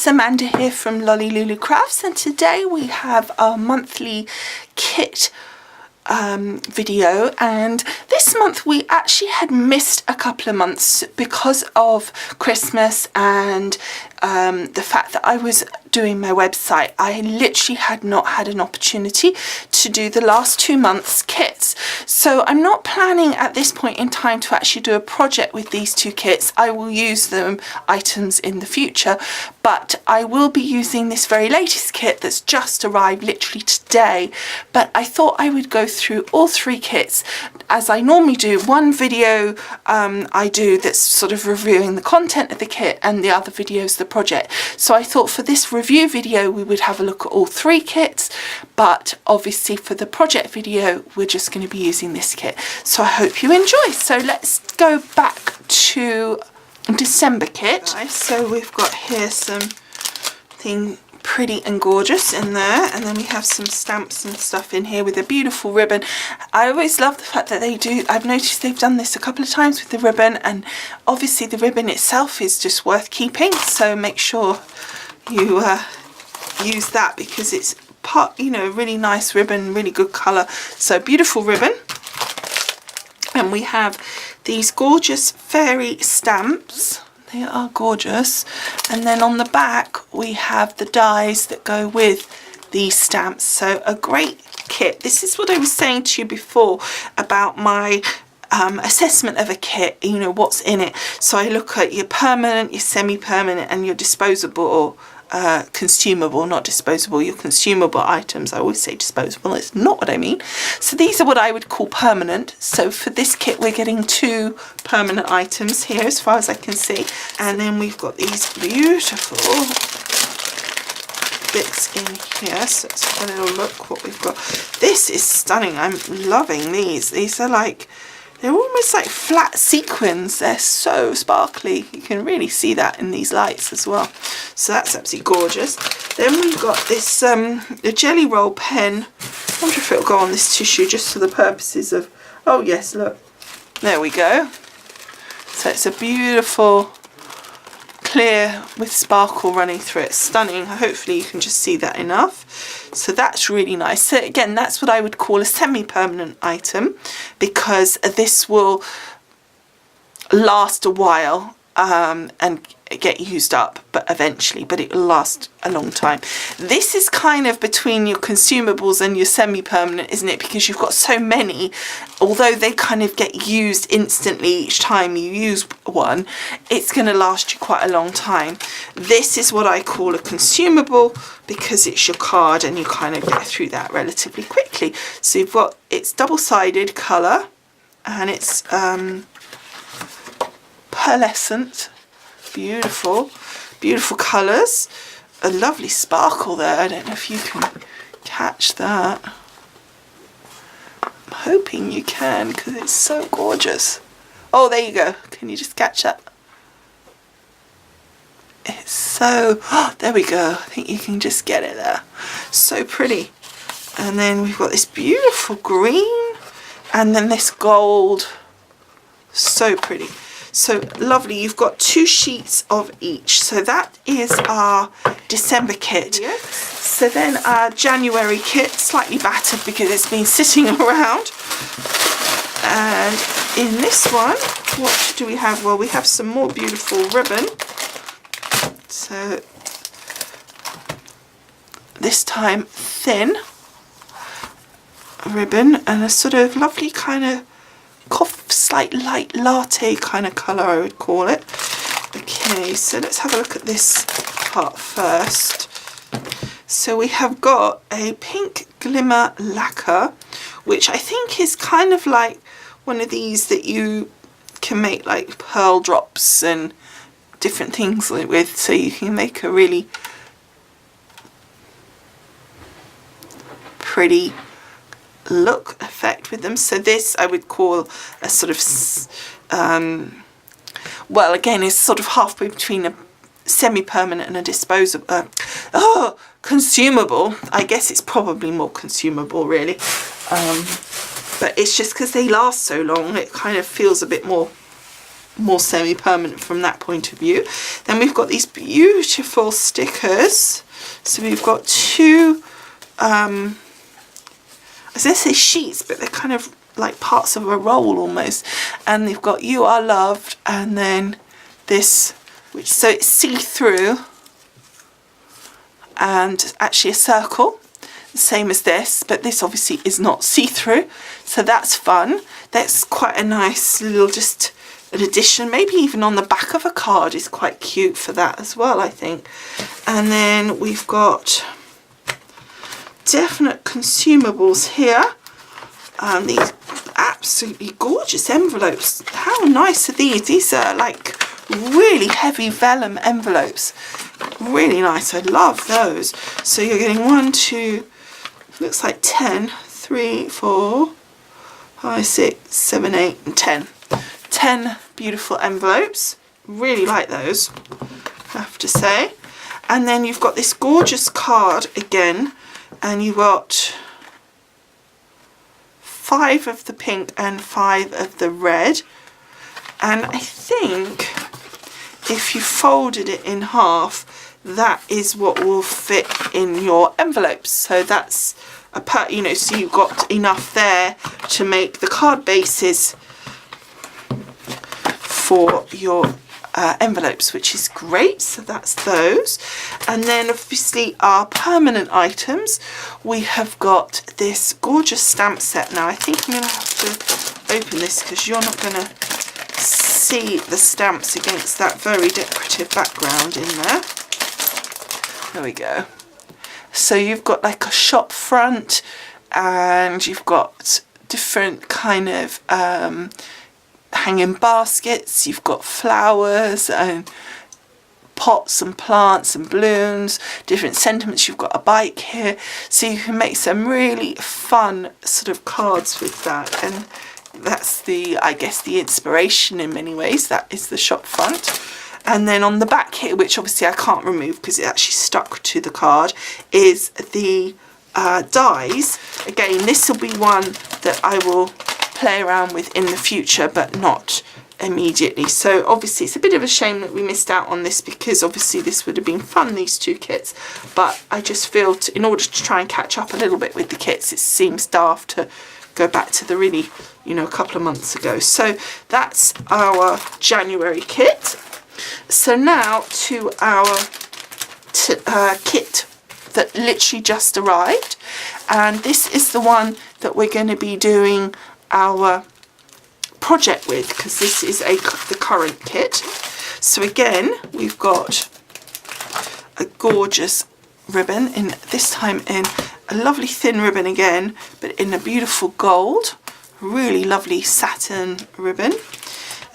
it's Amanda here from Lolli Lulu Crafts, and today we have our monthly kit video. And this month we actually had missed a couple of months because of Christmas and the fact that I was doing my website. I literally had not had an opportunity to do the last 2 months kits, so I'm not planning at this point in time to actually do a project with these 2 kits. I will use them items in the future, but I will be using this very latest kit that's just arrived literally today. But I thought I would go through all 3 kits as I normally do. One video I do that's sort of reviewing the content of the kit, and the other video is the project. So I thought for this review video we would have a look at all 3 kits, but obviously for the project video we're just going to be using this kit. So I hope you enjoy. So let's go back to December kit. So we've got here something pretty and gorgeous in there, and then we have some stamps and stuff in here with a beautiful ribbon. I always love the fact that they do, I've noticed they've done this a couple of times with the ribbon, and obviously the ribbon itself is just worth keeping, so make sure you use that because it's part, you know, really nice ribbon, really good colour. So beautiful ribbon. And we have these gorgeous fairy stamps. They are gorgeous. And then on the back we have the dies that go with these stamps. So a great kit. This is what I was saying to you before about my assessment of a kit, you know, what's in it. So I look at your permanent, your semi-permanent and your disposable, or consumable, not disposable, your consumable items. I always say disposable, it's not what I mean. So these are what I would call permanent. So for this kit we're getting 2 permanent items here as far as I can see, and then we've got these beautiful bits in here. So let's have a little look what we've got. This is stunning. I'm loving these. These are like, they're almost like flat sequins. They're so sparkly. You can really see that in these lights as well. So that's absolutely gorgeous. Then we've got this a jelly roll pen. I wonder if it'll go on this tissue just for the purposes of, oh yes, look. There we go. So it's a beautiful clear with sparkle running through it. Stunning. Hopefully you can just see that enough. So that's really nice. So again, that's what I would call a semi-permanent item, because this will last a while and get used up, but eventually, but it will last a long time. This is kind of between your consumables and your semi-permanent, isn't it? Because you've got so many, although they kind of get used instantly each time you use one, it's going to last you quite a long time. This is what I call a consumable, because it's your card and you kind of get through that relatively quickly. So you've got, it's double-sided colour, and it's pearlescent. Beautiful, beautiful colours. A lovely sparkle there. I don't know if you can catch that. I'm hoping you can, because it's so gorgeous. Oh, there you go. Can you just catch that? It's so, oh, there we go. I think you can just get it there. So pretty. And then we've got this beautiful green, and then this gold. So pretty. So lovely. You've got 2 sheets of each. So that is our December kit. Yes. So then our January kit, slightly battered because it's been sitting around. And in this one, what do we have? Well, we have some more beautiful ribbon. So this time thin ribbon, and a sort of lovely kind of slight light latte kind of colour, I would call it. Okay, so let's have a look at this part first. So we have got a pink glimmer lacquer, which I think is kind of like one of these that you can make like pearl drops and different things with, so you can make a really pretty look effect with them. So this I would call a sort of well, again, it's sort of halfway between a semi-permanent and a disposable consumable. I guess it's probably more consumable really, but it's just because they last so long, it kind of feels a bit more more semi-permanent from that point of view. Then we've got these beautiful stickers. So we've got two, I was going to say sheets, but they're kind of like parts of a roll almost. And they've got "You Are Loved," and then this, which, so it's see-through and actually a circle, the same as this, but this obviously is not see-through, so that's fun. That's quite a nice little, just an addition, maybe even on the back of a card is quite cute for that as well, I think. And then we've got definite consumables here. These absolutely gorgeous envelopes. How nice are these? These are like really heavy vellum envelopes. Really nice. I love those. So you're getting 1, 2, looks like 10, 3, 4, 5, 6, 7, 8, and 10. 10 beautiful envelopes. Really like those, I have to say. And then you've got this gorgeous card again, and you've got 5 of the pink and 5 of the red. And I think if you folded it in half, that is what will fit in your envelopes. So that's you know, so you've got enough there to make the card bases for your envelopes, which is great. So that's those. And then obviously our permanent items, we have got this gorgeous stamp set. Now I think I'm going to have to open this because you're not going to see the stamps against that very decorative background in there. There we go. So you've got like a shop front, and you've got different kind of hanging baskets. You've got flowers and pots and plants and balloons, different sentiments. You've got a bike here, so you can make some really fun sort of cards with that. And that's the, I guess, the inspiration in many ways. That is the shop front. And then on the back here, which obviously I can't remove because it actually stuck to the card, is the dies. Again, this will be one that I will play around with in the future, but not immediately. So obviously it's a bit of a shame that we missed out on this, because obviously this would have been fun, these two kits, but I just feel in order to try and catch up a little bit with the kits, it seems daft to go back to the really, you know, a couple of months ago. So that's our January kit. So now to our kit that literally just arrived, and this is the one that we're going to be doing our project with, because this is the current kit. So again, we've got a gorgeous ribbon, in this time in a lovely thin ribbon again, but in a beautiful gold, really lovely satin ribbon.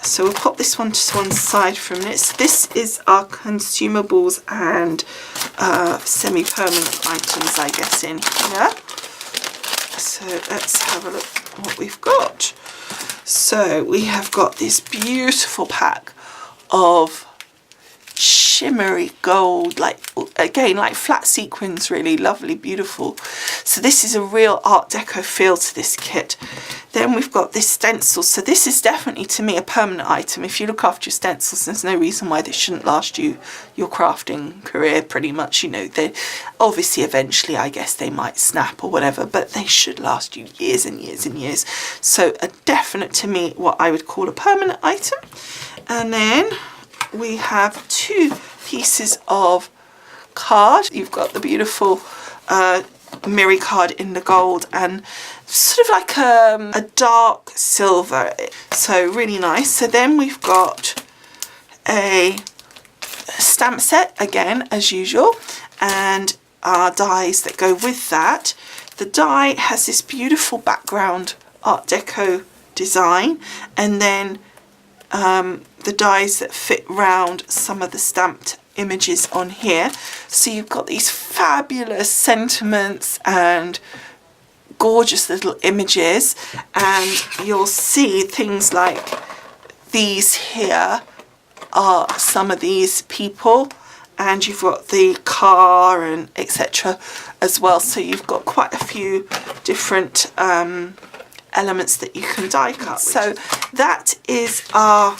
So we'll pop this one to one side from this. This is our consumables and semi-permanent items, I guess, in here. So let's have a look what we've got. So we have got this beautiful pack of shimmery gold, like again like flat sequins, really lovely, beautiful. So this is a real Art Deco feel to this kit. Then we've got this stencil. So this is definitely, to me, a permanent item. If you look after your stencils, there's no reason why they shouldn't last you your crafting career pretty much. You know, they obviously eventually, I guess, they might snap or whatever, but they should last you years and years and years. So a definite, to me, what I would call a permanent item. And then we have 2 pieces of card. You've got the beautiful Miri card in the gold and sort of like a dark silver, so really nice. So then we've got a stamp set again as usual, and our dies that go with that. The die has this beautiful background Art Deco design, and then the dies that fit round some of the stamped images on here. So you've got these fabulous sentiments and gorgeous little images, and you'll see things like these here are some of these people, and you've got the car and etc. as well. So you've got quite a few different elements that you can die cut. So that is our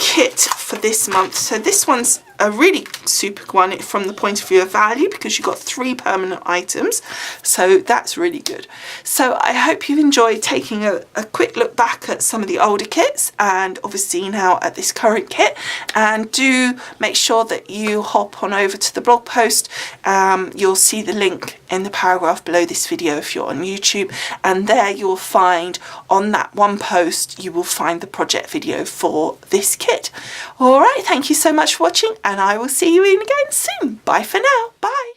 kit for this month. So this one's a really super one from the point of view of value, because you've got 3 permanent items, so that's really good. So I hope you've enjoyed taking a quick look back at some of the older kits, and obviously now at this current kit. And do make sure that you hop on over to the blog post. You'll see the link in the paragraph below this video if you're on YouTube, and there you'll find, on that one post, you will find the project video for this kit. All right, thank you so much for watching, and I will see you in again soon. Bye for now. Bye.